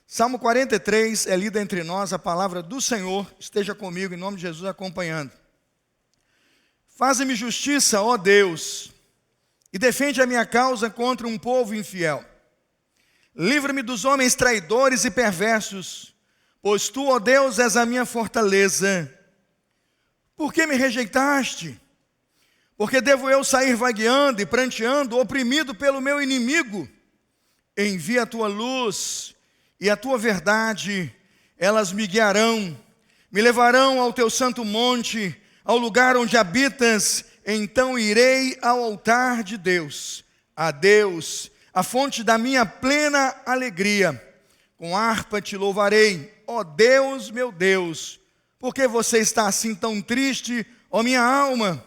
Salmo 43 é lida entre nós a palavra do Senhor. Esteja comigo, em nome de Jesus, acompanhando. Faze-me justiça, ó Deus, e defende a minha causa contra um povo infiel. Livra-me dos homens traidores e perversos, pois tu, ó Deus, és a minha fortaleza. Por que me rejeitaste? Porque devo eu sair vagueando e pranteando, oprimido pelo meu inimigo? Envia a tua luz e a tua verdade, elas me guiarão, me levarão ao teu santo monte, ao lugar onde habitas. Então irei ao altar de Deus, a Deus, a fonte da minha plena alegria. Com harpa te louvarei, ó Deus, meu Deus. Por que você está assim tão triste, ó minha alma?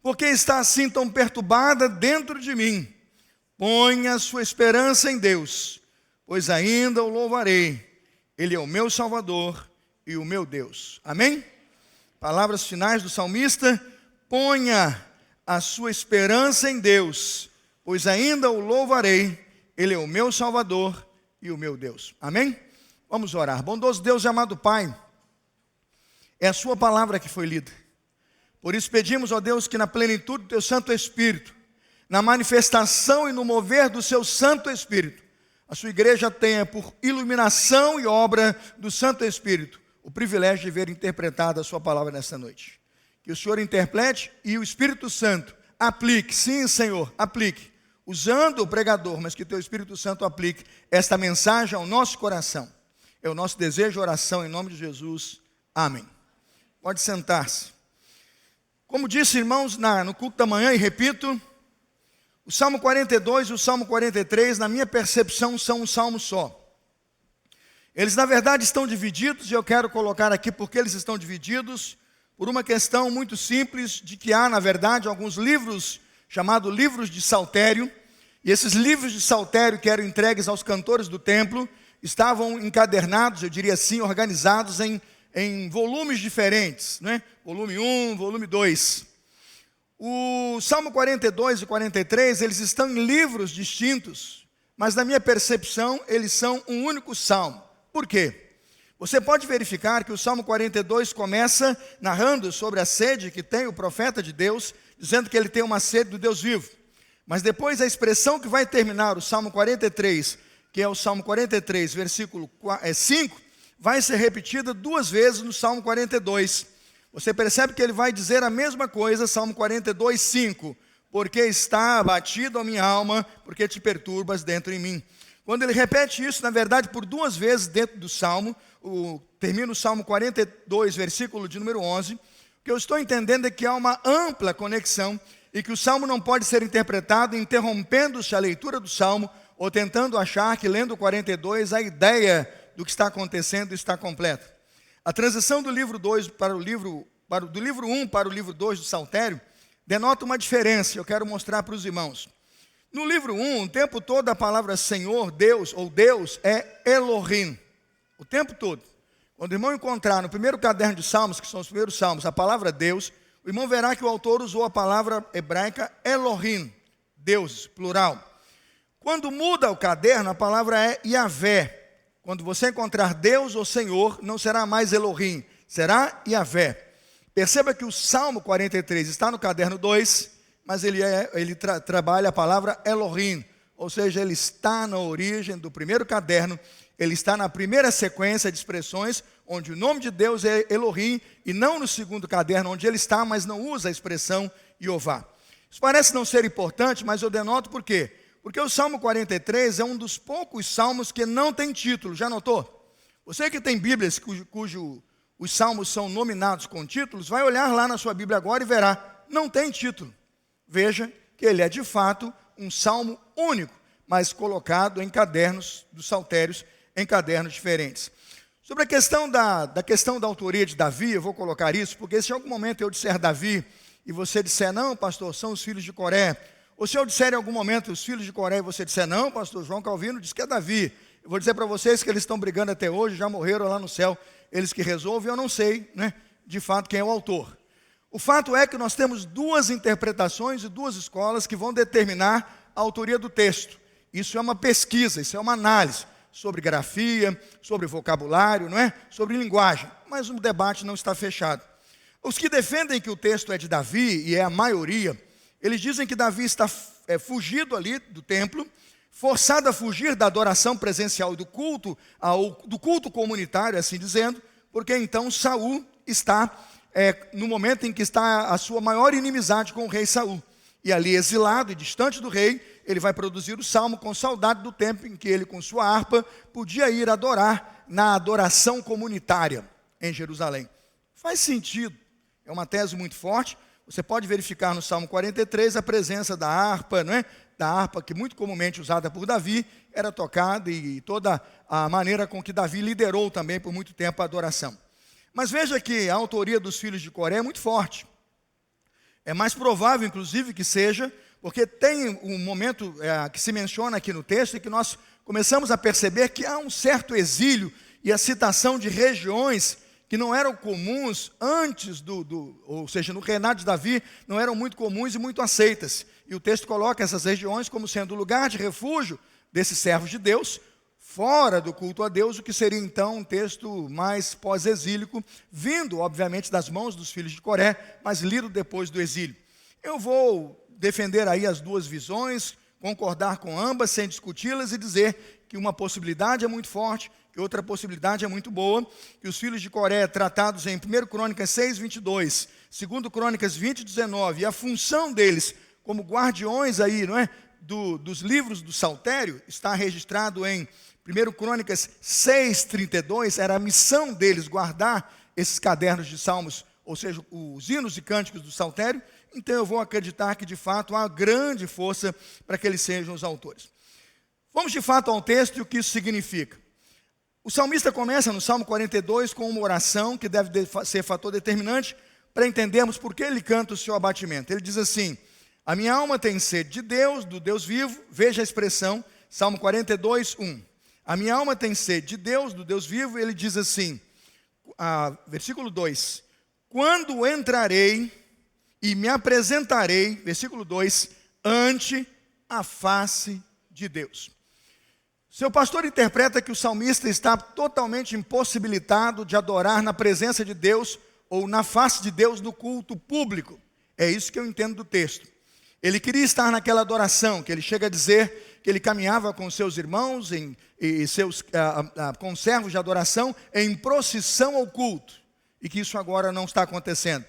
Por que está assim tão perturbada dentro de mim? Ponha a sua esperança em Deus, pois ainda o louvarei. Ele é o meu Salvador e o meu Deus. Amém? Palavras finais do salmista: ponha a sua esperança em Deus, pois ainda o louvarei. Ele é o meu Salvador e o meu Deus. Amém? Vamos orar. Bondoso Deus e amado Pai, é a sua palavra que foi lida. Por isso pedimos, ó Deus, que na plenitude do teu Santo Espírito, na manifestação e no mover do seu Santo Espírito, a sua igreja tenha por iluminação e obra do Santo Espírito o privilégio de ver interpretada a sua palavra nesta noite. Que o Senhor interprete e o Espírito Santo aplique, sim, Senhor, aplique, usando o pregador, mas que teu Espírito Santo aplique esta mensagem ao nosso coração. É o nosso desejo e oração em nome de Jesus. Amém. Pode sentar-se. Como disse, irmãos, no culto da manhã, e repito, o Salmo 42 e o Salmo 43, na minha percepção, são um salmo só. Eles, na verdade, estão divididos, e eu quero colocar aqui porque eles estão divididos, por uma questão muito simples, de que há, na verdade, alguns livros, chamados livros de saltério, e esses livros de saltério que eram entregues aos cantores do templo, estavam encadernados, eu diria assim, organizados em volumes diferentes, né? Volume 1, volume 2. O Salmo 42 e 43, eles estão em livros distintos, mas na minha percepção, eles são um único salmo. Por quê? Você pode verificar que o Salmo 42 começa narrando sobre a sede que tem o profeta de Deus, dizendo que ele tem uma sede do Deus vivo. Mas depois a expressão que vai terminar o Salmo 43, que é o Salmo 43, versículo 5, vai ser repetida duas vezes no Salmo 42. Você percebe que ele vai dizer a mesma coisa, Salmo 42, 5. Porque está abatido a minha alma, porque te perturbas dentro em mim. Quando ele repete isso, na verdade, por duas vezes dentro do Salmo, termina o Salmo 42, versículo de número 11, o que eu estou entendendo é que há uma ampla conexão e que o Salmo não pode ser interpretado interrompendo-se a leitura do Salmo ou tentando achar que, lendo o 42, a ideia do que está acontecendo está completa. A transição do livro 2 do livro 1 para o livro 2 do Saltério denota uma diferença, eu quero mostrar para os irmãos. No livro 1, o tempo todo a palavra Senhor, Deus ou Deus é Elohim, o tempo todo. Quando o irmão encontrar no primeiro caderno de Salmos, que são os primeiros Salmos, a palavra Deus, o irmão verá que o autor usou a palavra hebraica Elohim, Deus, plural. Quando muda o caderno, a palavra é Yahvé. Quando você encontrar Deus ou Senhor, não será mais Elohim, será Yahvé. Perceba que o Salmo 43 está no caderno 2, mas ele trabalha a palavra Elohim, ou seja, ele está na origem do primeiro caderno, ele está na primeira sequência de expressões, onde o nome de Deus é Elohim, e não no segundo caderno, onde ele está, mas não usa a expressão Jeová. Isso parece não ser importante, mas eu denoto por quê? Porque o Salmo 43 é um dos poucos salmos que não tem título, já notou? Você que tem Bíblias cujo os salmos são nominados com títulos, vai olhar lá na sua Bíblia agora e verá, não tem título. Veja que ele é de fato um salmo único, mas colocado em cadernos dos saltérios, em cadernos diferentes. Sobre a questão da autoria de Davi, eu vou colocar isso, porque se em algum momento eu disser Davi, e você disser, não, pastor, são os filhos de Coré, ou se eu disser em algum momento os filhos de Coré, e você disser, não, pastor, João Calvino diz que é Davi, eu vou dizer para vocês que eles estão brigando até hoje, já morreram lá no céu, eles que resolvem, eu não sei, né, de fato quem é o autor. O fato é que nós temos duas interpretações e duas escolas que vão determinar a autoria do texto. Isso é uma pesquisa, isso é uma análise. sobre grafia, sobre vocabulário, não é? Sobre linguagem, mas o debate não está fechado. Os que defendem que o texto é de Davi, e é a maioria, eles dizem que Davi está fugido ali do templo, forçado a fugir da adoração presencial e do culto comunitário, assim dizendo, porque então Saul está no momento em que está a sua maior inimizade com o rei Saul. E ali, exilado e distante do rei, ele vai produzir o salmo com saudade do tempo em que ele, com sua harpa, podia ir adorar na adoração comunitária em Jerusalém. Faz sentido, é uma tese muito forte. Você pode verificar no Salmo 43 a presença da harpa, não é? Da harpa que muito comumente usada por Davi, era tocada e toda a maneira com que Davi liderou também por muito tempo a adoração. Mas veja que a autoria dos filhos de Coré é muito forte. É mais provável, inclusive, que seja, porque tem um momento que se menciona aqui no texto e que nós começamos a perceber que há um certo exílio e a citação de regiões que não eram comuns antes ou seja, no reinado de Davi, não eram muito comuns e muito aceitas. E o texto coloca essas regiões como sendo o lugar de refúgio desses servos de Deus, fora do culto a Deus, o que seria então um texto mais pós-exílico, vindo, obviamente, das mãos dos filhos de Coré, mas lido depois do exílio. Eu vou defender aí as duas visões, concordar com ambas, sem discuti-las e dizer que uma possibilidade é muito forte, que outra possibilidade é muito boa, que os filhos de Coré, tratados em 1 Crônicas 6, 22, 2 Crônicas 20, 19, e a função deles como guardiões aí, não é, dos livros do Saltério, está registrado em 1 Crônicas 6, 32, era a missão deles guardar esses cadernos de salmos, ou seja, os hinos e cânticos do Saltério. Então eu vou acreditar que de fato há grande força para que eles sejam os autores. Vamos de fato ao texto e o que isso significa. O salmista começa no Salmo 42 com uma oração que deve ser fator determinante para entendermos por que ele canta o seu abatimento. Ele diz assim: a minha alma tem sede de Deus, do Deus vivo. Veja a expressão, Salmo 42, 1. A minha alma tem sede de Deus, do Deus vivo. Ele diz assim, versículo 2: quando entrarei e me apresentarei, versículo 2, ante a face de Deus. Seu pastor interpreta que o salmista está totalmente impossibilitado de adorar na presença de Deus ou na face de Deus no culto público. É isso que eu entendo do texto. Ele queria estar naquela adoração, que ele chega a dizer que ele caminhava com seus irmãos e seus conservos de adoração em procissão ao culto, e que isso agora não está acontecendo.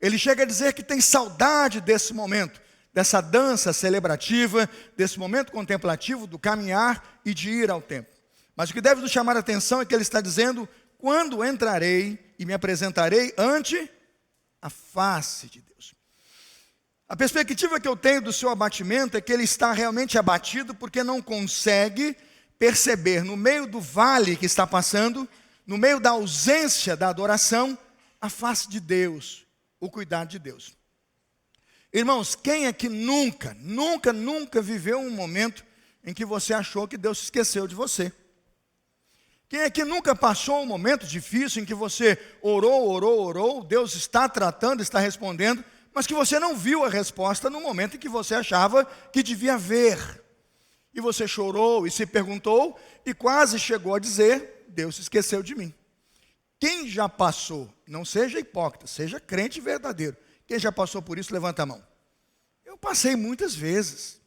Ele chega a dizer que tem saudade desse momento, dessa dança celebrativa, desse momento contemplativo do caminhar e de ir ao templo. Mas o que deve nos chamar a atenção é que ele está dizendo: quando entrarei e me apresentarei ante a face de Deus. A perspectiva que eu tenho do seu abatimento é que ele está realmente abatido porque não consegue perceber no meio do vale que está passando, no meio da ausência da adoração, a face de Deus, o cuidado de Deus. Irmãos, quem é que nunca viveu um momento em que você achou que Deus se esqueceu de você? Quem é que nunca passou um momento difícil em que você orou, Deus está tratando, está respondendo, mas que você não viu a resposta no momento em que você achava que devia ver? E você chorou e se perguntou e quase chegou a dizer: Deus se esqueceu de mim. Quem já passou, não seja hipócrita, seja crente verdadeiro. Quem já passou por isso, levanta a mão. Eu passei muitas vezes.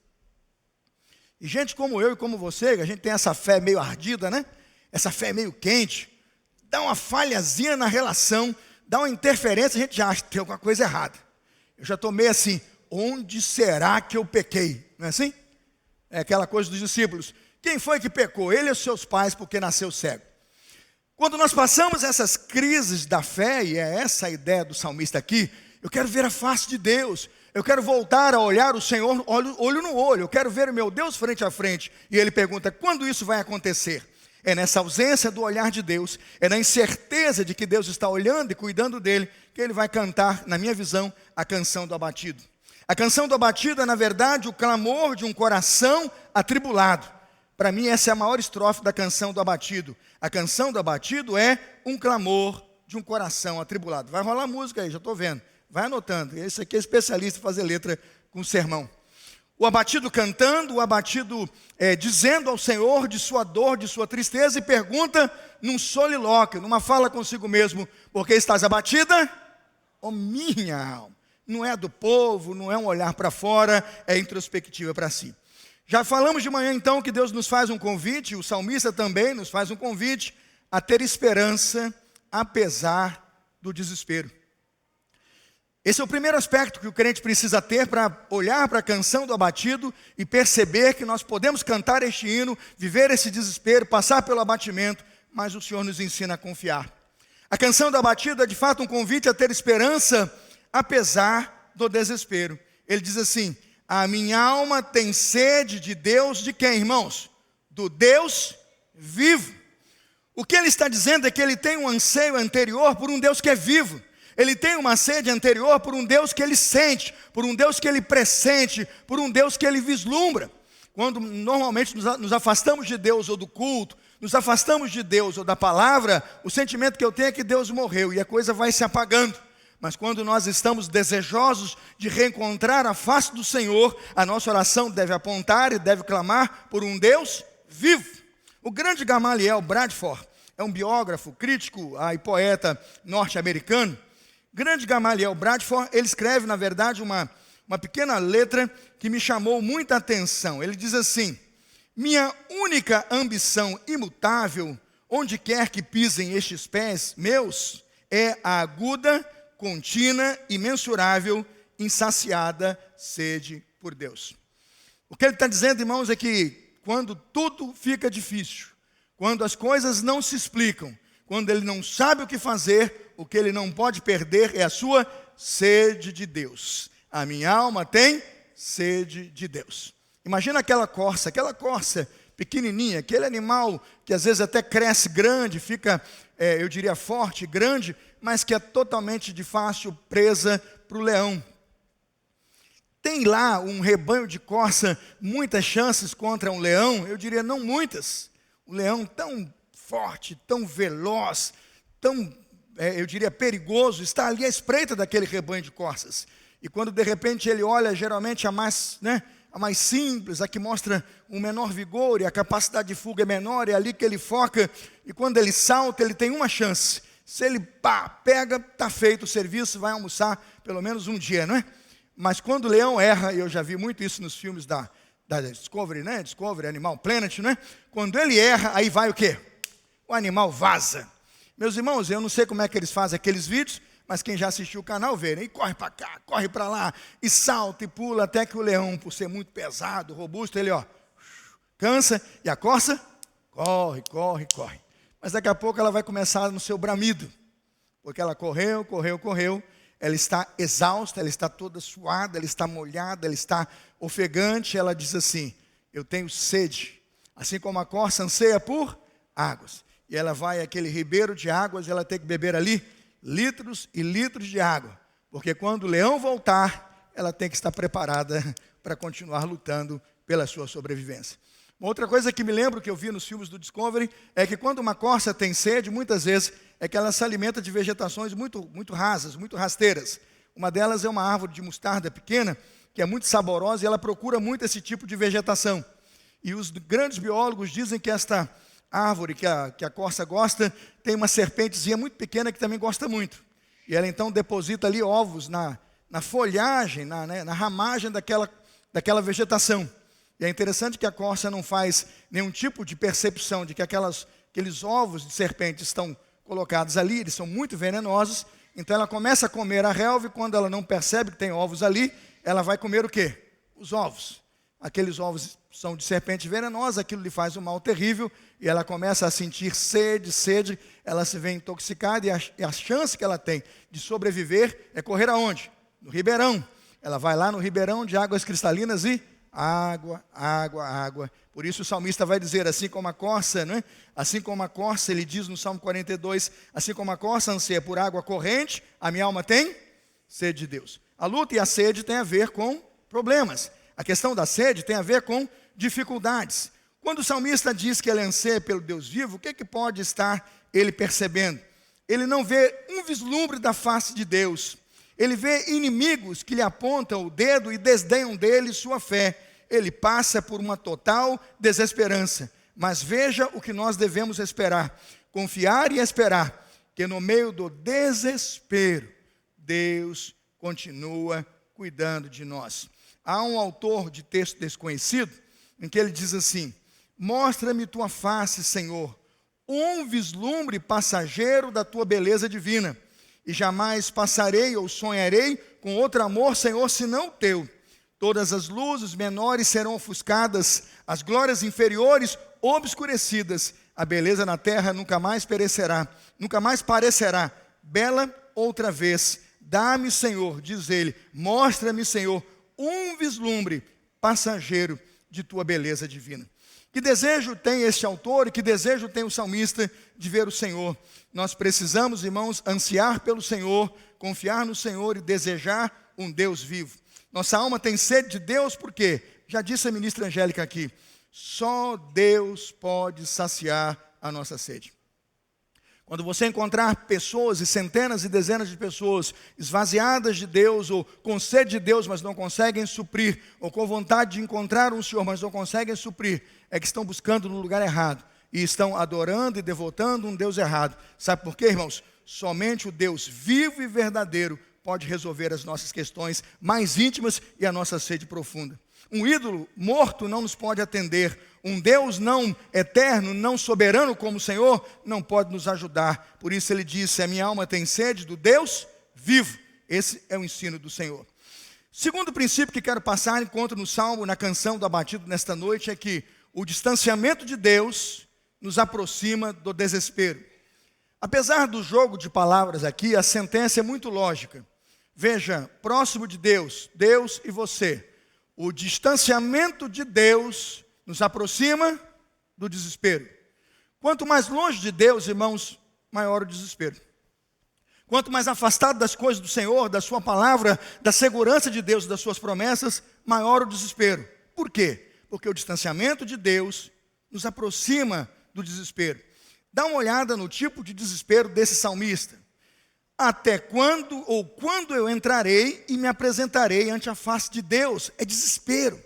E gente como eu e como você, a gente tem essa fé meio ardida, né? Essa fé meio quente, dá uma falhazinha na relação, dá uma interferência, a gente já acha que tem alguma coisa errada. Eu já estou meio assim: onde será que eu pequei? Não é assim? É aquela coisa dos discípulos: quem foi que pecou? Ele ou seus pais, porque nasceu cego? Quando nós passamos essas crises da fé, e é essa a ideia do salmista aqui, eu quero ver a face de Deus, eu quero voltar a olhar o Senhor olho no olho, eu quero ver o meu Deus frente a frente. E ele pergunta: quando isso vai acontecer? É nessa ausência do olhar de Deus, é na incerteza de que Deus está olhando e cuidando dele, que ele vai cantar, na minha visão, a canção do abatido. A canção do abatido é, na verdade, o clamor de um coração atribulado. Para mim, essa é a maior estrofe da canção do abatido. A canção do abatido é um clamor de um coração atribulado. Vai rolar música aí, já estou vendo. Vai anotando. Esse aqui é especialista em fazer letra com sermão. O abatido cantando, o abatido dizendo ao Senhor de sua dor, de sua tristeza, e pergunta num solilóquio, numa fala consigo mesmo: por que estás abatida? Ó minha alma. Não é do povo, não é um olhar para fora, é introspectiva para si. Já falamos de manhã então que Deus nos faz um convite, o salmista também nos faz um convite a ter esperança apesar do desespero. Esse é o primeiro aspecto que o crente precisa ter para olhar para a canção do abatido e perceber que nós podemos cantar este hino, viver esse desespero, passar pelo abatimento, mas o Senhor nos ensina a confiar. A canção do abatido é de fato um convite a ter esperança apesar do desespero. Ele diz assim: a minha alma tem sede de Deus, de quem, irmãos? Do Deus vivo. O que ele está dizendo é que ele tem um anseio anterior por um Deus que é vivo. Ele tem uma sede anterior por um Deus que ele sente, por um Deus que ele pressente, por um Deus que ele vislumbra. Quando normalmente nos afastamos de Deus ou do culto, nos afastamos de Deus ou da palavra, o sentimento que eu tenho é que Deus morreu e a coisa vai se apagando. Mas quando nós estamos desejosos de reencontrar a face do Senhor, a nossa oração deve apontar e deve clamar por um Deus vivo. O grande Gamaliel Bradford é um biógrafo, crítico e poeta norte-americano. Grande Gamaliel Bradford, ele escreve, na verdade, uma pequena letra que me chamou muita atenção. Ele diz assim: minha única ambição imutável, onde quer que pisem estes pés meus, é a aguda, contínua, imensurável, insaciada sede por Deus. O que ele está dizendo, irmãos, é que quando tudo fica difícil, quando as coisas não se explicam, quando ele não sabe o que fazer, o que ele não pode perder é a sua sede de Deus. A minha alma tem sede de Deus. Imagina aquela corça pequenininha, aquele animal que às vezes até cresce grande, fica, eu diria, forte, grande, mas que é totalmente de fácil presa para o leão. Tem lá um rebanho de corça, muitas chances contra um leão? Eu diria, não muitas. O leão tão forte, tão veloz, tão, eu diria, perigoso, está ali à espreita daquele rebanho de corças. E quando de repente ele olha, geralmente a mais simples, a que mostra um menor vigor e a capacidade de fuga é menor, é ali que ele foca, e quando ele salta, ele tem uma chance. Se ele pega, está feito o serviço, vai almoçar pelo menos um dia, não é? Mas quando o leão erra, e eu já vi muito isso nos filmes da Discovery, né? Discovery, Animal Planet, né? Quando ele erra, aí vai o quê? O animal vaza. Meus irmãos, eu não sei como é que eles fazem aqueles vídeos, mas quem já assistiu o canal vê, né? E corre para cá, corre para lá, e salta e pula, até que o leão, por ser muito pesado, robusto, ele cansa, e a corça corre. Mas daqui a pouco ela vai começar no seu bramido, porque ela correu, ela está exausta, ela está toda suada, ela está molhada, ela está ofegante, ela diz assim: eu tenho sede, assim como a corça anseia por águas. E ela vai àquele ribeiro de águas, e ela tem que beber ali litros e litros de água, porque quando o leão voltar, ela tem que estar preparada para continuar lutando pela sua sobrevivência. Uma outra coisa que me lembro que eu vi nos filmes do Discovery é que quando uma corça tem sede, muitas vezes é que ela se alimenta de vegetações muito rasas, muito rasteiras. Uma delas é uma árvore de mostarda pequena, que é muito saborosa, e ela procura muito esse tipo de vegetação. E os grandes biólogos dizem que esta árvore que a corça gosta tem uma serpentezinha muito pequena que também gosta muito. E ela então deposita ali ovos na folhagem, na ramagem daquela vegetação. E é interessante que a corça não faz nenhum tipo de percepção de que aqueles ovos de serpente estão colocados ali, eles são muito venenosos. Então ela começa a comer a relva, e quando ela não percebe que tem ovos ali, ela vai comer o quê? Os ovos. Aqueles ovos são de serpente venenosa, aquilo lhe faz um mal terrível, e ela começa a sentir sede, ela se vê intoxicada, e a chance que ela tem de sobreviver é correr aonde? No ribeirão. Ela vai lá no ribeirão de águas cristalinas e água. Por isso o salmista vai dizer, assim como a corça, não é? Assim como a corça, ele diz no Salmo 42, assim como a corça anseia por água corrente, a minha alma tem sede de Deus. A luta e a sede tem a ver com problemas. A questão da sede tem a ver com dificuldades. Quando o salmista diz que ele anseia pelo Deus vivo, o que pode estar ele percebendo? Ele não vê um vislumbre da face de Deus. Ele vê inimigos que lhe apontam o dedo e desdenham dele sua fé. ele passa por uma total desesperança. Mas veja o que nós devemos esperar. Confiar e esperar que no meio do desespero, Deus continua cuidando de nós. Há um autor de texto desconhecido, em que ele diz assim: mostra-me tua face, Senhor, um vislumbre passageiro da tua beleza divina, e jamais passarei ou sonharei com outro amor, Senhor, senão o teu. Todas as luzes menores serão ofuscadas, as glórias inferiores obscurecidas. A beleza na terra nunca mais perecerá, nunca mais parecerá bela outra vez. Dá-me, Senhor, diz ele, mostra-me, Senhor, um vislumbre passageiro de tua beleza divina. Que desejo tem este autor e que desejo tem o salmista de ver o Senhor. Nós precisamos, irmãos, ansiar pelo Senhor, confiar no Senhor e desejar um Deus vivo. Nossa alma tem sede de Deus porque, já disse a ministra Angélica aqui, só Deus pode saciar a nossa sede. Quando você encontrar pessoas e centenas e dezenas de pessoas esvaziadas de Deus, ou com sede de Deus, mas não conseguem suprir, ou com vontade de encontrar um Senhor, mas não conseguem suprir, é que estão buscando no lugar errado, e estão adorando e devotando um Deus errado. Sabe por quê, irmãos? Somente o Deus vivo e verdadeiro pode resolver as nossas questões mais íntimas e a nossa sede profunda. Um ídolo morto não nos pode atender. Um Deus não eterno, não soberano como o Senhor, não pode nos ajudar. Por isso ele disse, a minha alma tem sede do Deus vivo. Esse é o ensino do Senhor. Segundo princípio que quero passar, encontro no Salmo, na canção do abatido nesta noite, é que o distanciamento de Deus nos aproxima do desespero. Apesar do jogo de palavras aqui, a sentença é muito lógica. Veja, próximo de Deus, Deus e você. O distanciamento de Deus nos aproxima do desespero. Quanto mais longe de Deus, irmãos, maior o desespero. Quanto mais afastado das coisas do Senhor, da sua palavra, da segurança de Deus e das suas promessas, maior o desespero. Por quê? Porque o distanciamento de Deus nos aproxima do desespero. Dá uma olhada no tipo de desespero desse salmista. Até quando ou quando eu entrarei e me apresentarei ante a face de Deus? É desespero.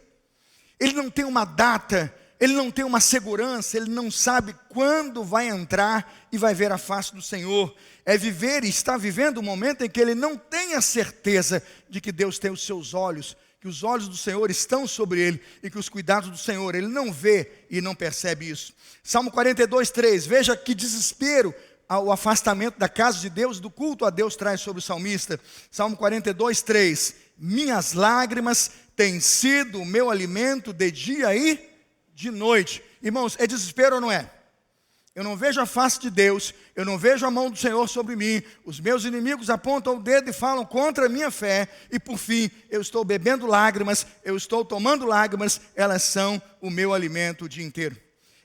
Ele não tem uma data, ele não tem uma segurança, ele não sabe quando vai entrar e vai ver a face do Senhor. É viver e está vivendo um momento em que ele não tem a certeza de que Deus tem os seus olhos, que os olhos do Senhor estão sobre ele e que os cuidados do Senhor, ele não vê e não percebe isso. Salmo 42, 3, veja que desespero o afastamento da casa de Deus, do culto a Deus traz sobre o salmista. Salmo 42, 3, minhas lágrimas têm sido o meu alimento de dia e de noite. Irmãos, é desespero ou não é? Eu não vejo a face de Deus, eu não vejo a mão do Senhor sobre mim, os meus inimigos apontam o dedo e falam contra a minha fé, e por fim, eu estou bebendo lágrimas, eu estou tomando lágrimas, elas são o meu alimento o dia inteiro.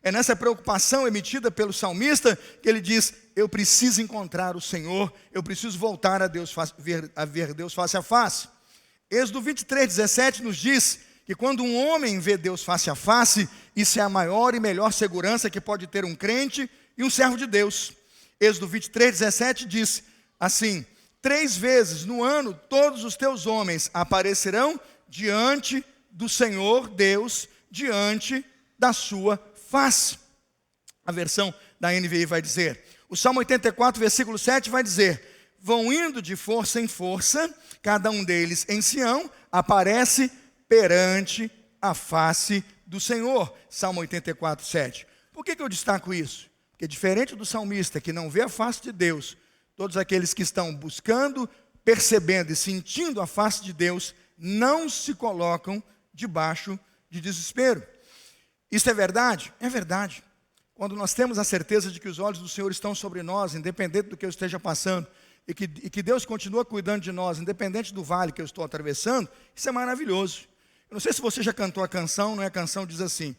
É nessa preocupação emitida pelo salmista que ele diz, eu preciso encontrar o Senhor, eu preciso voltar a ver Deus face a face. Êxodo 23, 17 nos diz que quando um homem vê Deus face a face, isso é a maior e melhor segurança que pode ter um crente e um servo de Deus. Êxodo 23, 17 diz assim, 3 vezes no ano todos os teus homens aparecerão diante do Senhor Deus, diante da sua face. A versão da NVI vai dizer, o Salmo 84, versículo 7 vai dizer, vão indo de força em força, cada um deles em Sião, aparece perante a face do Senhor. Salmo 84, 7. Por que eu destaco isso? Porque diferente do salmista que não vê a face de Deus, todos aqueles que estão buscando, percebendo e sentindo a face de Deus, não se colocam debaixo de desespero. Isso é verdade? É verdade. Quando nós temos a certeza de que os olhos do Senhor estão sobre nós, independente do que eu esteja passando, e que Deus continua cuidando de nós, independente do vale que eu estou atravessando, isso é maravilhoso. Eu não sei se você já cantou a canção, não é? A canção diz assim,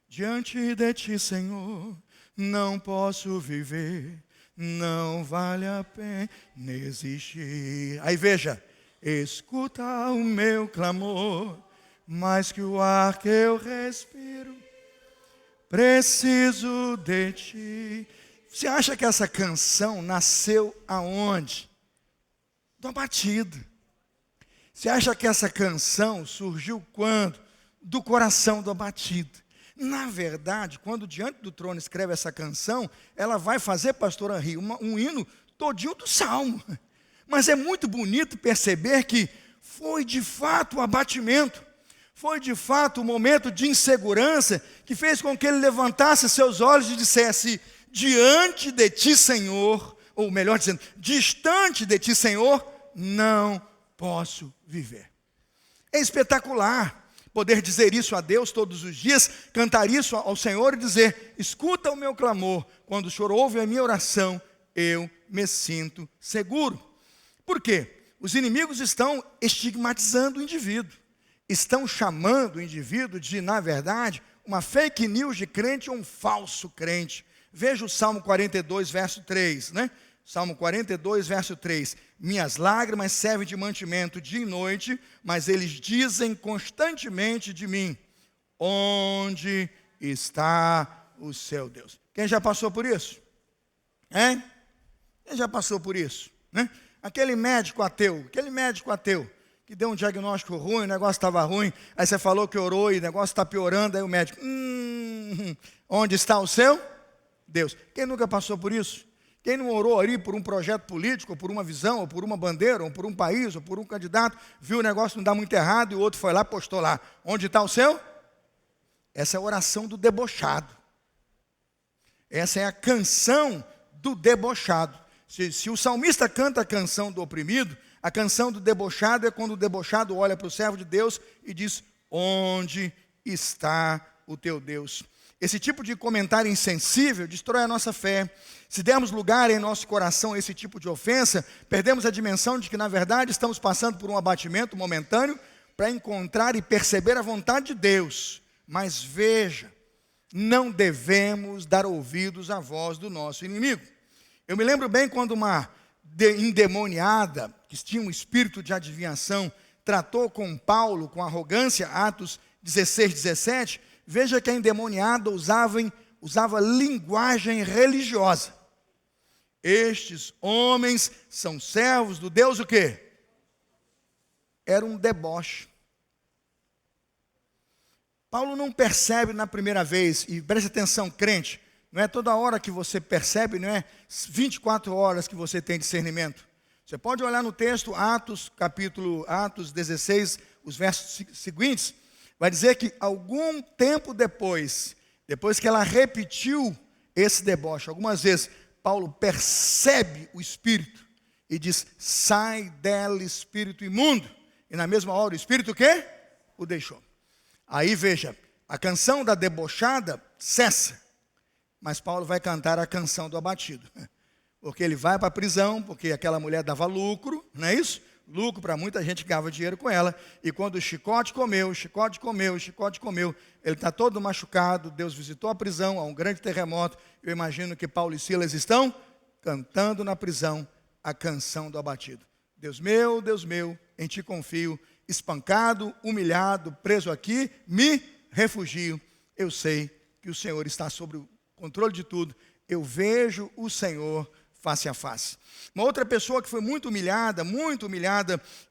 diante de ti, Senhor, não posso viver, não vale a pena existir. Aí veja, escuta o meu clamor, mais que o ar que eu respiro, preciso de ti. Você acha que essa canção nasceu aonde? Do abatido. Você acha que essa canção surgiu quando? do coração do abatido. Na verdade, quando Diante do Trono escreve essa canção, ela vai fazer, pastor Henri, um hino todinho do Salmo. Mas é muito bonito perceber que foi de fato o abatimento, foi de fato o momento de insegurança que fez com que ele levantasse seus olhos e dissesse: diante de ti, Senhor, ou melhor dizendo, distante de ti, Senhor, não posso viver. É espetacular poder dizer isso a Deus todos os dias, cantar isso ao Senhor e dizer: escuta o meu clamor, quando o Senhor ouve a minha oração, eu me sinto seguro. Por quê? Os inimigos estão estigmatizando o indivíduo, estão chamando o indivíduo de, na verdade, uma fake news de crente ou um falso crente. Veja o Salmo 42, verso 3, né? Salmo 42, verso 3. Minhas lágrimas servem de mantimento dia e noite, mas eles dizem constantemente de mim: onde está o seu Deus? Quem já passou por isso? Hein? Quem já passou por isso? Né? Aquele médico ateu que deu um diagnóstico ruim, o negócio estava ruim, aí você falou que orou e o negócio está piorando, aí o médico: onde está o seu Deus? Quem nunca passou por isso? Quem não orou ali por um projeto político, ou por uma visão, ou por uma bandeira, ou por um país, ou por um candidato, viu o negócio não dar muito errado, e o outro foi lá, postou lá: onde está o seu? Essa é a oração do debochado. Essa é a canção do debochado. Se o salmista canta a canção do oprimido, a canção do debochado é quando o debochado olha para o servo de Deus e diz: onde está o teu Deus? Esse tipo de comentário insensível destrói a nossa fé. Se dermos lugar em nosso coração a esse tipo de ofensa, perdemos a dimensão de que, na verdade, estamos passando por um abatimento momentâneo para encontrar e perceber a vontade de Deus. Mas veja, não devemos dar ouvidos à voz do nosso inimigo. Eu me lembro bem quando uma endemoniada, que tinha um espírito de adivinhação, tratou com Paulo com arrogância, Atos 16, 17, veja que a endemoniada usava linguagem religiosa. Estes homens são servos do Deus o quê? Era um deboche. Paulo não percebe na primeira vez, e preste atenção, crente, não é toda hora que você percebe, não é 24 horas que você tem discernimento. Você pode olhar no texto, Atos 16, os versos seguintes, vai dizer que algum tempo depois que ela repetiu esse deboche, algumas vezes, Paulo percebe o espírito e diz: sai dela, espírito imundo. E na mesma hora o espírito o quê? O deixou. Aí veja, a canção da debochada cessa. Mas Paulo vai cantar a canção do abatido. Porque ele vai para a prisão, porque aquela mulher dava lucro, não é isso? Lucro para muita gente que ganhava dinheiro com ela. E quando o chicote comeu, ele está todo machucado. Deus visitou a prisão, há um grande terremoto. Eu imagino que Paulo e Silas estão cantando na prisão a canção do abatido. Deus meu, em ti confio. Espancado, humilhado, preso aqui, me refugio. Eu sei que o Senhor está sobre o controle de tudo. Eu vejo o Senhor face a face. Uma outra pessoa que foi muito humilhada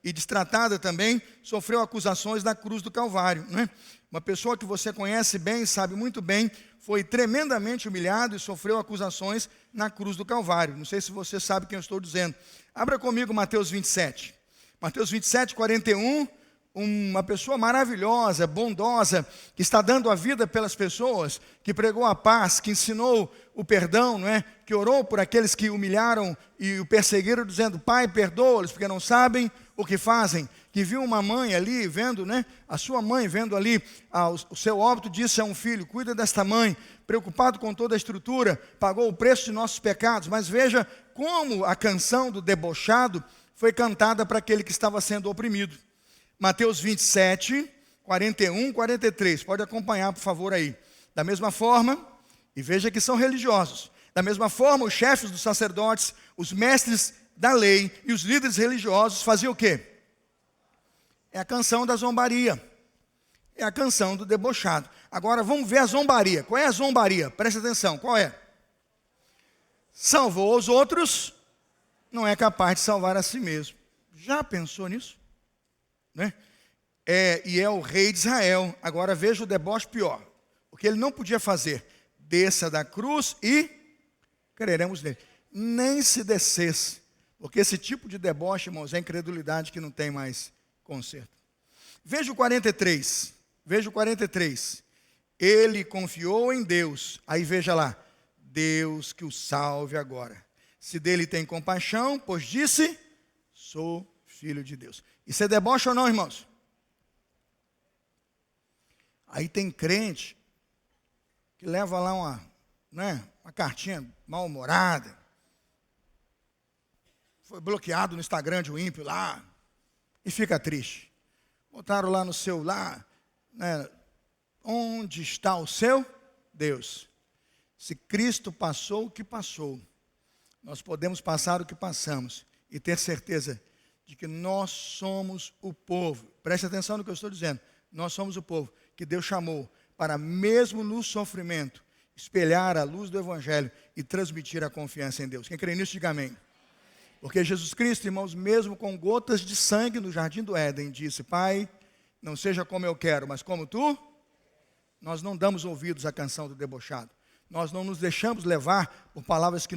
e destratada também, sofreu acusações na cruz do Calvário, né? Uma pessoa que você conhece bem, sabe muito bem, foi tremendamente humilhado e sofreu acusações na cruz do Calvário. Não sei se você sabe quem eu estou dizendo. Abra comigo Mateus 27. Mateus 27, 41. Uma pessoa maravilhosa, bondosa, que está dando a vida pelas pessoas, que pregou a paz, que ensinou o perdão, não é? Que orou por aqueles que humilharam e o perseguiram, dizendo: Pai, perdoa-los, porque não sabem o que fazem. Que viu uma mãe ali, vendo, né? A sua mãe vendo ali o seu óbito, disse a um filho: cuida desta mãe, preocupado com toda a estrutura, pagou o preço de nossos pecados. Mas veja como a canção do debochado foi cantada para aquele que estava sendo oprimido. Mateus 27, 41, 43. Pode acompanhar, por favor, aí. Da mesma forma, e veja que são religiosos. Da mesma forma, os chefes dos sacerdotes, os mestres da lei e os líderes religiosos faziam o quê? É a canção da zombaria. É a canção do debochado. Agora, vamos ver a zombaria. Qual é a zombaria? Preste atenção, qual é? Salvou os outros, não é capaz de salvar a si mesmo. Já pensou nisso? Né? e é o rei de Israel. Agora veja o deboche pior. O que ele não podia fazer. Desça da cruz e creremos nele. Nem se descesse. Porque esse tipo de deboche, irmãos, é incredulidade que não tem mais conserto. Veja o 43. Veja o 43. Ele confiou em Deus. Aí veja lá. Deus que o salve agora. Se dele tem compaixão, pois disse, sou filho de Deus. Isso é deboche ou não, irmãos? Aí tem crente que leva lá uma cartinha mal-humorada. Foi bloqueado no Instagram de um ímpio lá. E fica triste. Botaram lá no seu lá, onde está o seu Deus? Se Cristo passou o que passou, nós podemos passar o que passamos e ter certeza de que nós somos o povo. Preste atenção no que eu estou dizendo. Nós somos o povo que Deus chamou para, mesmo no sofrimento, espelhar a luz do Evangelho e transmitir a confiança em Deus. Quem crê nisso, diga amém. Porque Jesus Cristo, irmãos, mesmo com gotas de sangue no jardim do Éden, disse, Pai, não seja como eu quero, mas como tu. Nós não damos ouvidos à canção do debochado. Nós não nos deixamos levar por palavras que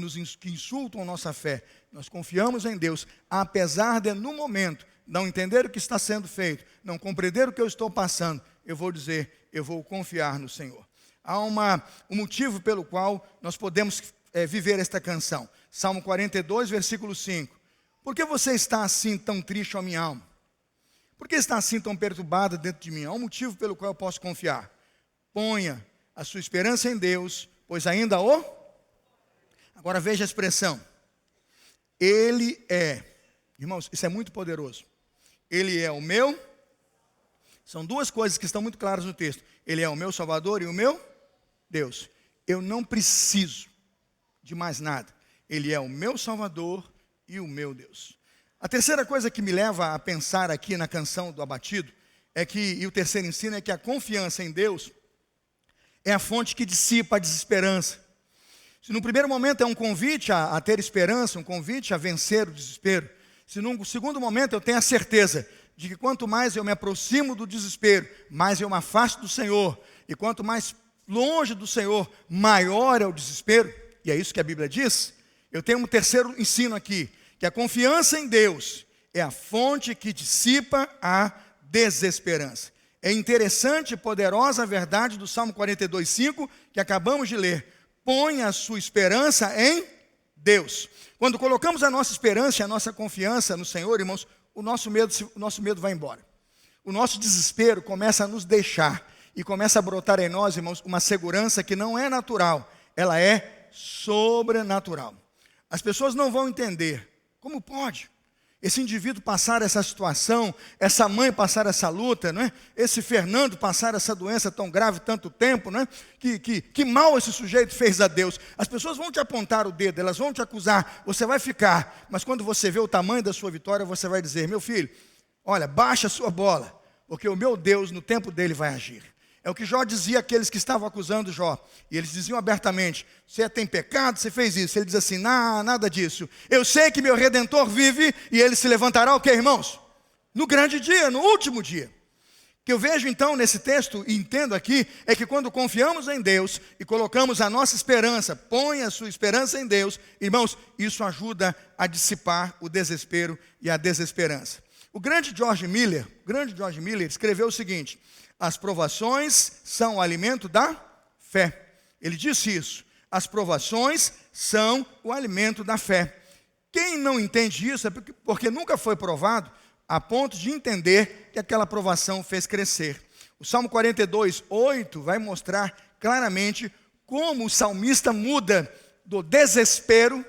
insultam a nossa fé. Nós confiamos em Deus, apesar de, no momento, não entender o que está sendo feito, não compreender o que eu estou passando, eu vou dizer, eu vou confiar no Senhor. Há um motivo pelo qual nós podemos viver esta canção. Salmo 42, versículo 5. Por que você está assim tão triste, ó minha alma? Por que está assim tão perturbada dentro de mim? Há um motivo pelo qual eu posso confiar. Ponha a sua esperança em Deus, pois ainda o... Agora veja a expressão. Ele é... Irmãos, isso é muito poderoso. Ele é o meu... São duas coisas que estão muito claras no texto. Ele é o meu Salvador e o meu Deus. Eu não preciso de mais nada. Ele é o meu Salvador e o meu Deus. A terceira coisa que me leva a pensar aqui na canção do abatido é que, e o terceiro ensino é que a confiança em Deus é a fonte que dissipa a desesperança. Se no primeiro momento é um convite a ter esperança, um convite a vencer o desespero, se no segundo momento eu tenho a certeza de que quanto mais eu me aproximo do desespero, mais eu me afasto do Senhor, e quanto mais longe do Senhor, maior é o desespero, e é isso que a Bíblia diz. Eu tenho um terceiro ensino aqui, que a confiança em Deus é a fonte que dissipa a desesperança. É interessante e poderosa a verdade do Salmo 42:5, que acabamos de ler. Ponha a sua esperança em Deus. Quando colocamos a nossa esperança e a nossa confiança no Senhor, irmãos, o nosso medo vai embora. O nosso desespero começa a nos deixar e começa a brotar em nós, irmãos, uma segurança que não é natural, ela é sobrenatural. As pessoas não vão entender como pode esse indivíduo passar essa situação, essa mãe passar essa luta, não é? Esse Fernando passar essa doença tão grave tanto tempo, não é? Que mal esse sujeito fez a Deus. As pessoas vão te apontar o dedo, elas vão te acusar, você vai ficar, mas quando você vê o tamanho da sua vitória, você vai dizer, meu filho, olha, baixa a sua bola, porque o meu Deus no tempo dele vai agir. É o que Jó dizia àqueles que estavam acusando Jó. E eles diziam abertamente, você tem pecado, você fez isso. Ele diz assim, nada disso. Eu sei que meu Redentor vive e ele se levantará o quê, irmãos? No grande dia, no último dia. O que eu vejo então nesse texto e entendo aqui, é que quando confiamos em Deus e colocamos a nossa esperança, põe a sua esperança em Deus, irmãos, isso ajuda a dissipar o desespero e a desesperança. O grande George Miller escreveu o seguinte, as provações são o alimento da fé. Ele disse isso. As provações são o alimento da fé. Quem não entende isso é porque nunca foi provado a ponto de entender que aquela provação fez crescer. O Salmo 42:8 vai mostrar claramente como o salmista muda do desespero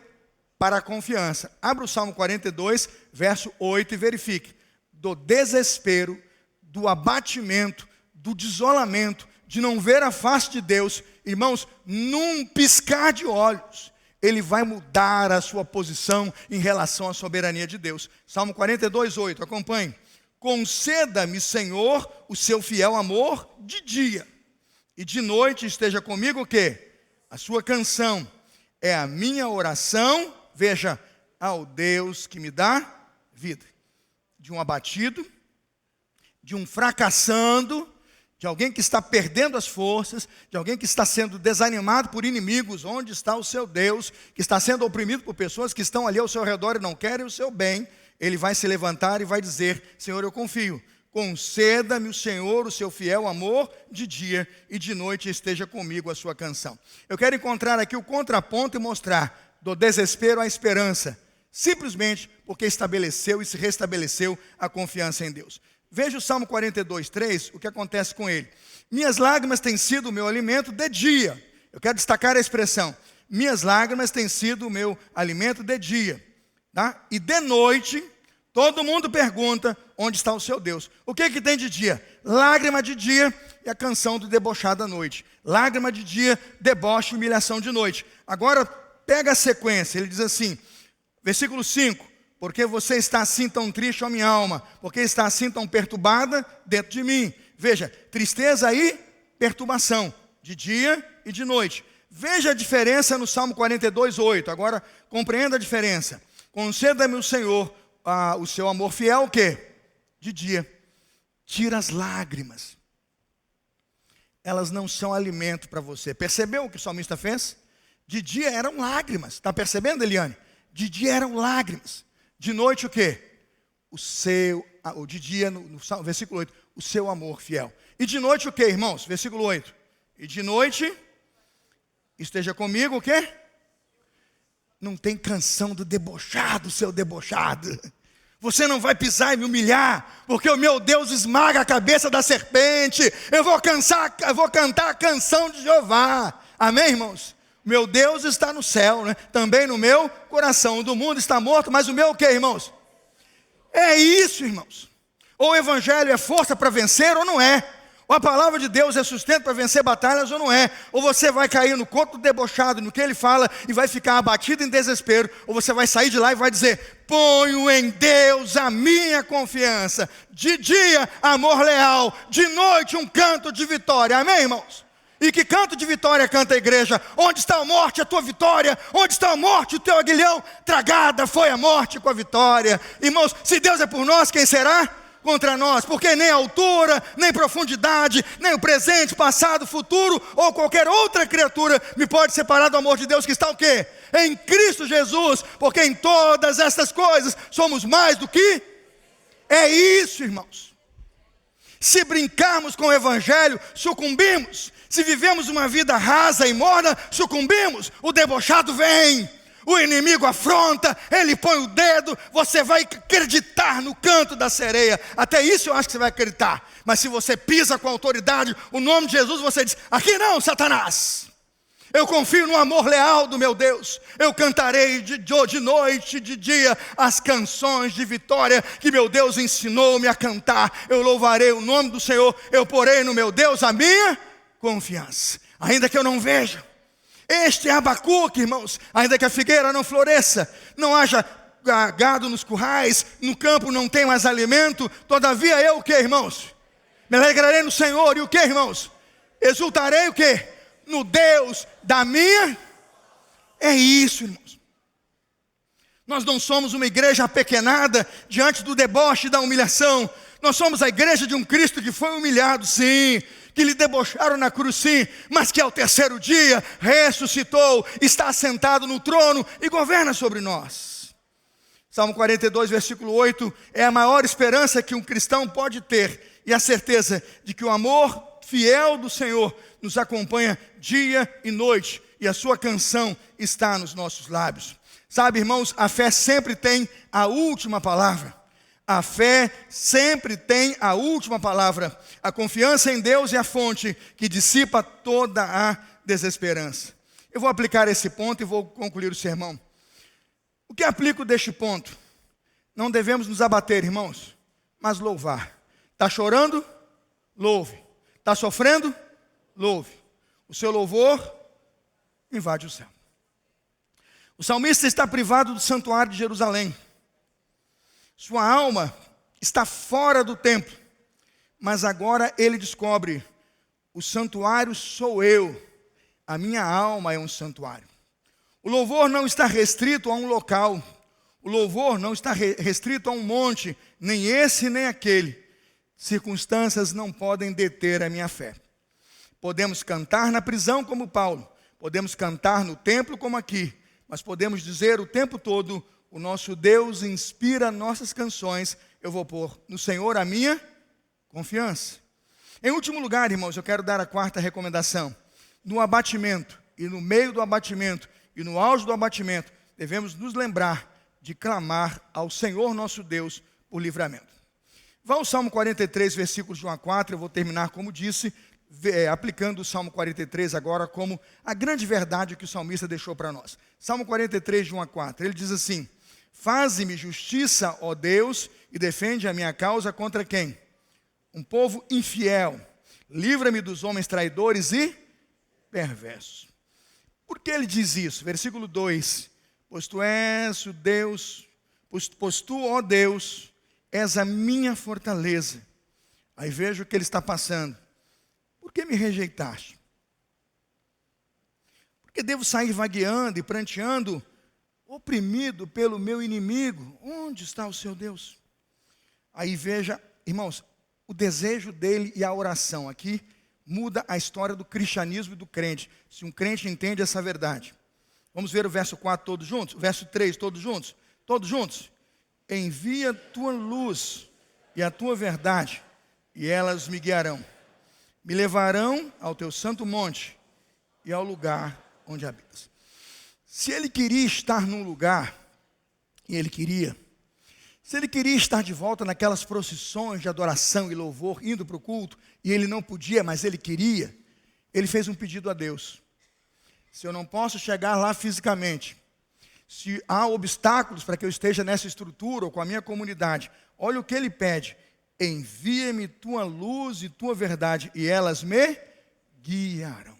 para a confiança. Abra o Salmo 42, verso 8 e verifique. Do desespero, do abatimento, do desolamento, de não ver a face de Deus, irmãos, num piscar de olhos, ele vai mudar a sua posição em relação à soberania de Deus. Salmo 42:8, acompanhe. Conceda-me, Senhor, o seu fiel amor de dia, e de noite esteja comigo o quê? A sua canção é a minha oração, veja, ao Deus que me dá vida. De um abatido, de um fracassando, de alguém que está perdendo as forças, de alguém que está sendo desanimado por inimigos. Onde está o seu Deus? Que está sendo oprimido por pessoas que estão ali ao seu redor e não querem o seu bem. Ele vai se levantar e vai dizer: Senhor, eu confio. Conceda-me o Senhor o seu fiel amor de dia e de noite esteja comigo a sua canção. Eu quero encontrar aqui o contraponto e mostrar do desespero à esperança, simplesmente porque estabeleceu e se restabeleceu a confiança em Deus. Veja o Salmo 42, 3, o que acontece com ele. Minhas lágrimas têm sido o meu alimento de dia. Eu quero destacar a expressão: minhas lágrimas têm sido o meu alimento de dia. Tá? E de noite, todo mundo pergunta: onde está o seu Deus? O que tem de dia? Lágrima de dia e a canção do debochado à noite. Lágrima de dia, deboche e humilhação de noite. Agora, pega a sequência. Ele diz assim, versículo 5. Porque você está assim tão triste, ó minha alma? Porque está assim tão perturbada dentro de mim? Veja, tristeza e perturbação, de dia e de noite. Veja a diferença no Salmo 42, 8. Agora, compreenda a diferença. Conceda-me o Senhor o seu amor fiel, o quê? De dia. Tira as lágrimas. Elas não são alimento para você. Percebeu o que o salmista fez? De dia eram lágrimas. Está percebendo, Eliane? De dia eram lágrimas. De noite o quê? De dia, no versículo 8, o seu amor fiel. E de noite o quê, irmãos? Versículo 8. E de noite, esteja comigo o quê? Não tem canção do debochado, seu debochado. Você não vai pisar e me humilhar, porque o meu Deus esmaga a cabeça da serpente. Eu vou cantar a canção de Jeová. Amém, irmãos? Meu Deus está no céu, né? Também no meu coração. O do mundo está morto, mas o meu o quê, irmãos? É isso, irmãos. Ou o evangelho é força para vencer ou não é. Ou a palavra de Deus é sustento para vencer batalhas ou não é. Ou você vai cair no conto do debochado, no que ele fala, e vai ficar abatido em desespero. Ou você vai sair de lá e vai dizer: ponho em Deus a minha confiança. De dia, amor leal. De noite, um canto de vitória. Amém, irmãos? E que canto de vitória canta a igreja? Onde está a morte, a tua vitória? Onde está a morte, o teu aguilhão? Tragada foi a morte com a vitória. Irmãos, se Deus é por nós, quem será contra nós? Porque nem a altura, nem profundidade, nem o presente, passado, futuro ou qualquer outra criatura me pode separar do amor de Deus que está o quê? Em Cristo Jesus. Porque em todas estas coisas somos mais do que... É isso, irmãos. Se brincarmos com o evangelho, sucumbimos. Se vivemos uma vida rasa e morna, sucumbimos. O debochado vem, o inimigo afronta, ele põe o dedo, você vai acreditar no canto da sereia. Até isso eu acho que você vai acreditar. Mas se você pisa com autoridade o nome de Jesus, você diz: aqui não, Satanás. Eu confio no amor leal do meu Deus. Eu cantarei de noite e de dia as canções de vitória que meu Deus ensinou-me a cantar. Eu louvarei o nome do Senhor. Eu porei no meu Deus a minha confiança, ainda que eu não veja. Este é Abacuque, irmãos. Ainda que a figueira não floresça, não haja gado nos currais, no campo não tem mais alimento, todavia eu o que, irmãos? Me alegrarei no Senhor. E o que, irmãos? Exultarei o que? No Deus da minha... É isso, irmãos. Nós não somos uma igreja apequenada diante do deboche e da humilhação. Nós somos a igreja de um Cristo que foi humilhado, sim, que lhe debocharam na cruz, sim, mas que ao terceiro dia ressuscitou, está assentado no trono e governa sobre nós. Salmo 42, versículo 8, é a maior esperança que um cristão pode ter, e a certeza de que o amor fiel do Senhor nos acompanha dia e noite, e a sua canção está nos nossos lábios. Sabe, irmãos, a fé sempre tem a última palavra. A fé sempre tem a última palavra. A confiança em Deus é a fonte que dissipa toda a desesperança. Eu vou aplicar esse ponto e vou concluir o sermão. O que aplico deste ponto? Não devemos nos abater, irmãos, mas louvar. Está chorando? Louve. Está sofrendo? Louve. O seu louvor invade o céu. O salmista está privado do santuário de Jerusalém. Sua alma está fora do templo, mas agora ele descobre: o santuário sou eu, a minha alma é um santuário. O louvor não está restrito a um local, o louvor não está restrito a um monte, nem esse nem aquele. circunstâncias não podem deter a minha fé. Podemos cantar na prisão como Paulo, podemos cantar no templo como aqui, mas podemos dizer o tempo todo: o nosso Deus inspira nossas canções, eu vou pôr no Senhor a minha confiança. Em último lugar, irmãos, eu quero dar a quarta recomendação. No abatimento, e no meio do abatimento, e no auge do abatimento, devemos nos lembrar de clamar ao Senhor nosso Deus por livramento. Vá ao Salmo 43, versículos de 1 a 4, eu vou terminar, como disse, aplicando o Salmo 43 agora como a grande verdade que o salmista deixou para nós. Salmo 43, de 1 a 4, ele diz assim: faze-me justiça, ó Deus, e defende a minha causa contra quem? Um povo infiel. Livra-me dos homens traidores e perversos. Por que ele diz isso? Versículo 2: pois tu és o Deus, pois tu, ó Deus, és a minha fortaleza. Aí veja o que ele está passando. Por que me rejeitaste? Por que devo sair vagueando e pranteando, oprimido pelo meu inimigo? Onde está o seu Deus? Aí veja, irmãos, o desejo dele e a oração aqui muda a história do cristianismo e do crente, se um crente entende essa verdade. Vamos ver o verso 4 todos juntos? O verso 3 todos juntos? Todos juntos? Envia tua luz e a tua verdade, e elas me guiarão. Me levarão ao teu santo monte e ao lugar onde habitas. Se ele queria estar num lugar, e ele queria, se ele queria estar de volta naquelas procissões de adoração e louvor, indo para o culto, e ele não podia, mas ele queria, ele fez um pedido a Deus. Se eu não posso chegar lá fisicamente, se há obstáculos para que eu esteja nessa estrutura ou com a minha comunidade, olha o que ele pede: envia-me tua luz e tua verdade, e elas me guiarão.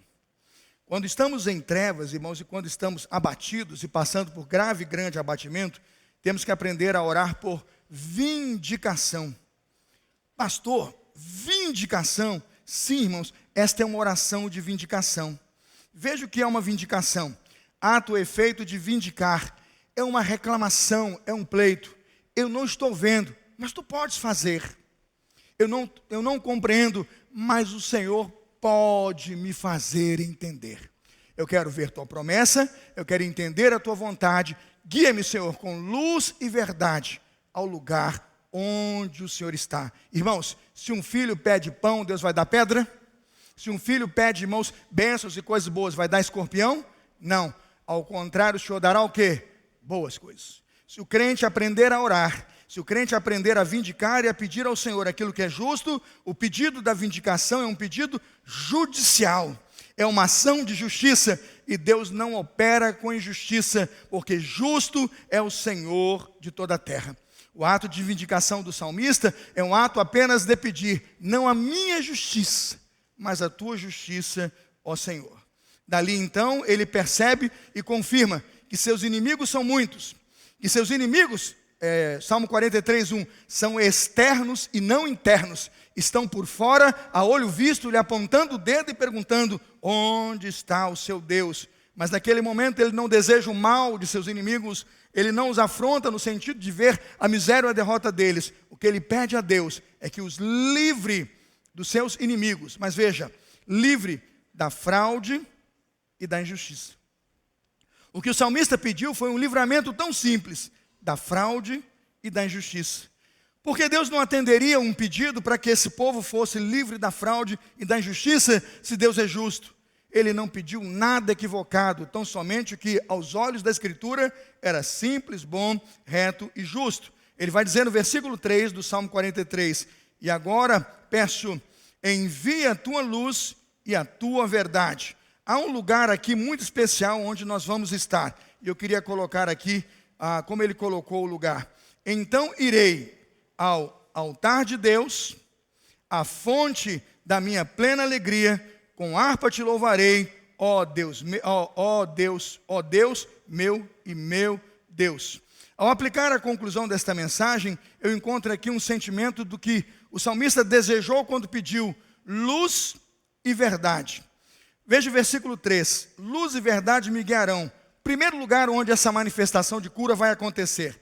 Quando estamos em trevas, irmãos, e quando estamos abatidos e passando por grave e grande abatimento, temos que aprender a orar por vindicação. Pastor, vindicação? Sim, irmãos, esta é uma oração de vindicação. Veja o que é uma vindicação. Ato ou efeito de vindicar. É uma reclamação, é um pleito. Eu não estou vendo, mas tu podes fazer. Eu não compreendo, mas o Senhor pode me fazer entender. Eu quero ver tua promessa, eu quero entender a tua vontade. Guia-me, Senhor, com luz e verdade ao lugar onde o Senhor está. Irmãos, se um filho pede pão, Deus vai dar pedra? Se um filho pede, irmãos, bênçãos e coisas boas, vai dar escorpião? Não. Ao contrário, o Senhor dará o quê? Boas coisas. Se o crente aprender a orar, se o crente aprender a vindicar e a pedir ao Senhor aquilo que é justo, o pedido da vindicação é um pedido judicial. É uma ação de justiça, e Deus não opera com injustiça, porque justo é o Senhor de toda a terra. O ato de vindicação do salmista é um ato apenas de pedir, não a minha justiça, mas a tua justiça, ó Senhor. Dali então ele percebe e confirma que seus inimigos são muitos, que seus inimigos, Salmo 43, 1, são externos e não internos. Estão por fora, a olho visto, lhe apontando o dedo e perguntando: onde está o seu Deus? Mas naquele momento ele não deseja o mal de seus inimigos, ele não os afronta no sentido de ver a miséria ou a derrota deles. O que ele pede a Deus é que os livre dos seus inimigos. Mas veja, livre da fraude e da injustiça. O que o salmista pediu foi um livramento tão simples da fraude e da injustiça. Porque Deus não atenderia um pedido para que esse povo fosse livre da fraude e da injustiça, se Deus é justo? Ele não pediu nada equivocado, tão somente o que aos olhos da Escritura era simples, bom, reto e justo. Ele vai dizer no versículo 3 do Salmo 43, e agora peço, envia a tua luz e a tua verdade. Há um lugar aqui muito especial onde nós vamos estar, e eu queria colocar aqui como ele colocou o lugar. Então irei ao altar de Deus, a fonte da minha plena alegria, com harpa te louvarei, ó Deus, ó Deus, meu e meu Deus. Ao aplicar a conclusão desta mensagem, eu encontro aqui um sentimento do que o salmista desejou quando pediu luz e verdade. Veja o versículo 3, luz e verdade me guiarão. Primeiro lugar onde essa manifestação de cura vai acontecer.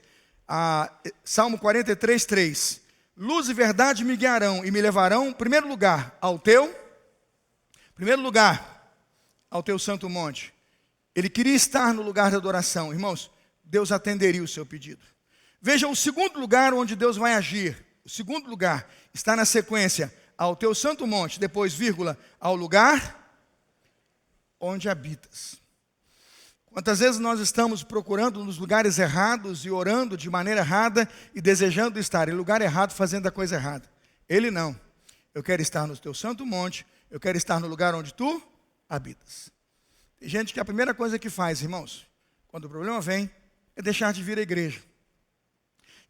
Salmo 43, 3. Luz e verdade me guiarão e me levarão, em primeiro lugar, ao teu santo monte. Ele queria estar no lugar da adoração. Irmãos, Deus atenderia o seu pedido. Veja o segundo lugar onde Deus vai agir. O segundo lugar está na sequência: ao teu santo monte, depois, vírgula, ao lugar onde habitas. Quantas vezes nós estamos procurando nos lugares errados e orando de maneira errada e desejando estar em lugar errado, fazendo a coisa errada. Ele não. Eu quero estar no teu santo monte, eu quero estar no lugar onde tu habitas. Tem gente que a primeira coisa que faz, irmãos, quando o problema vem, é deixar de vir à igreja.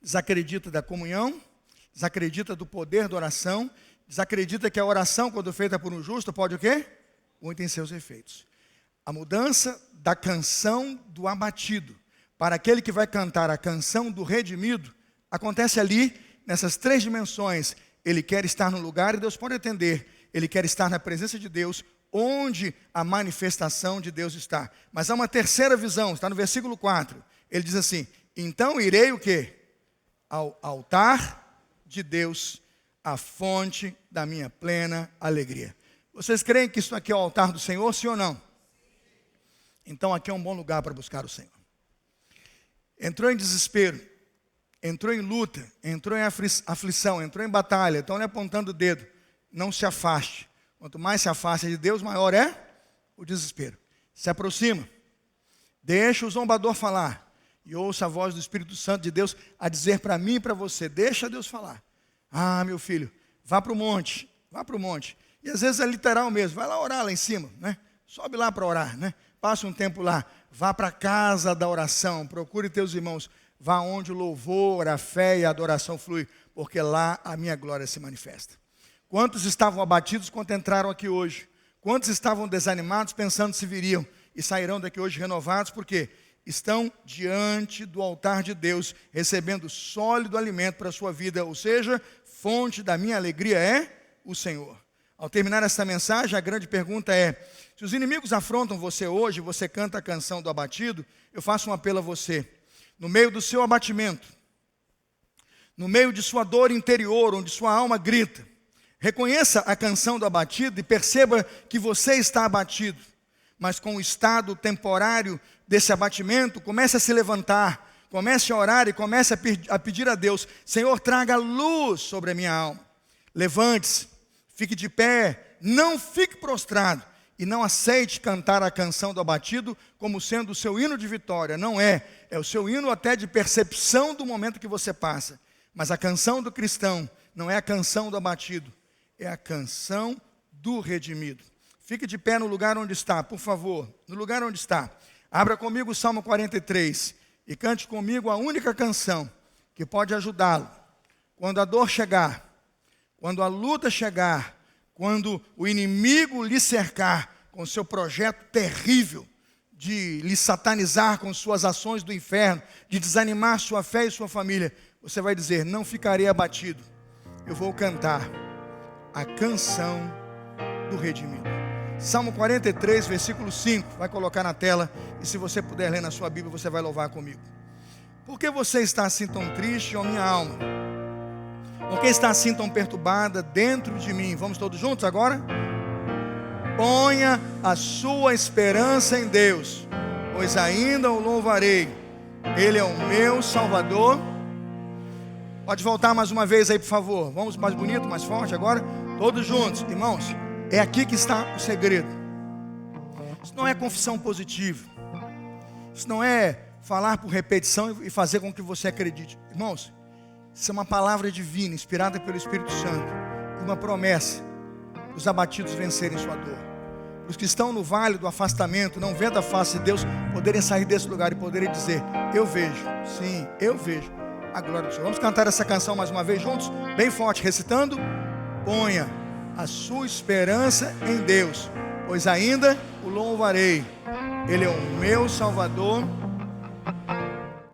Desacredita da comunhão, desacredita do poder da oração, desacredita que a oração, quando feita por um justo, pode o quê? Muito em seus efeitos. A mudança da canção do abatido para aquele que vai cantar a canção do redimido acontece ali, nessas três dimensões. Ele quer estar no lugar e Deus pode atender. Ele quer estar na presença de Deus, onde a manifestação de Deus está. Mas há uma terceira visão, está no versículo 4. Ele diz assim: então irei o quê? Ao altar de Deus, a fonte da minha plena alegria. Vocês creem que isso aqui é o altar do Senhor, sim ou não? Então aqui é um bom lugar para buscar o Senhor. Entrou em desespero, entrou em luta, entrou em aflição, entrou em batalha, estão lhe apontando o dedo. Não se afaste. Quanto mais se afasta de Deus, maior é o desespero. Se aproxima. Deixa o zombador falar. E ouça a voz do Espírito Santo de Deus a dizer para mim e para você: deixa Deus falar. Ah, meu filho, vá para o monte, vá para o monte. E às vezes é literal mesmo, vai lá orar lá em cima, né? Sobe lá para orar, né? Passa um tempo lá, vá para a casa da oração, procure teus irmãos, vá onde o louvor, a fé e a adoração flui, porque lá a minha glória se manifesta. Quantos estavam abatidos quando entraram aqui hoje? Quantos estavam desanimados pensando se viriam e sairão daqui hoje renovados? Porque estão diante do altar de Deus, recebendo sólido alimento para a sua vida, ou seja, fonte da minha alegria é o Senhor. Ao terminar essa mensagem, a grande pergunta é: se os inimigos afrontam você hoje, você canta a canção do abatido, eu faço um apelo a você. No meio do seu abatimento, no meio de sua dor interior, onde sua alma grita, reconheça a canção do abatido e perceba que você está abatido. Mas com o estado temporário desse abatimento, comece a se levantar, comece a orar e comece a pedir a Deus: Senhor, traga luz sobre a minha alma. Levante-se, fique de pé, não fique prostrado e não aceite cantar a canção do abatido como sendo o seu hino de vitória. Não é o seu hino até de percepção do momento que você passa. Mas a canção do cristão não é a canção do abatido, é a canção do redimido. Fique de pé no lugar onde está, por favor, no lugar onde está. Abra comigo o Salmo 43 e cante comigo a única canção que pode ajudá-lo. Quando a dor chegar, quando a luta chegar, quando o inimigo lhe cercar com seu projeto terrível de lhe satanizar com suas ações do inferno, de desanimar sua fé e sua família, você vai dizer: não ficarei abatido, eu vou cantar a canção do redimido. Salmo 43, versículo 5, vai colocar na tela, e se você puder ler na sua Bíblia, você vai louvar comigo. Por que você está assim tão triste, ó minha alma? Por que está assim tão perturbada dentro de mim? Vamos todos juntos agora? Ponha a sua esperança em Deus, pois ainda o louvarei. Ele é o meu Salvador. Pode voltar mais uma vez aí, por favor. Vamos mais bonito, mais forte agora. Todos juntos, irmãos. É aqui que está o segredo. Isso não é confissão positiva. Isso não é falar por repetição e fazer com que você acredite. Irmãos, isso é uma palavra divina, inspirada pelo Espírito Santo. Uma promessa. Os abatidos vencerem sua dor. Os que estão no vale do afastamento, não vendo a face de Deus, poderem sair desse lugar e poderem dizer: eu vejo, sim, eu vejo a glória do Senhor. Vamos cantar essa canção mais uma vez juntos, bem forte, recitando: ponha a sua esperança em Deus, pois ainda o louvarei. Ele é o meu Salvador.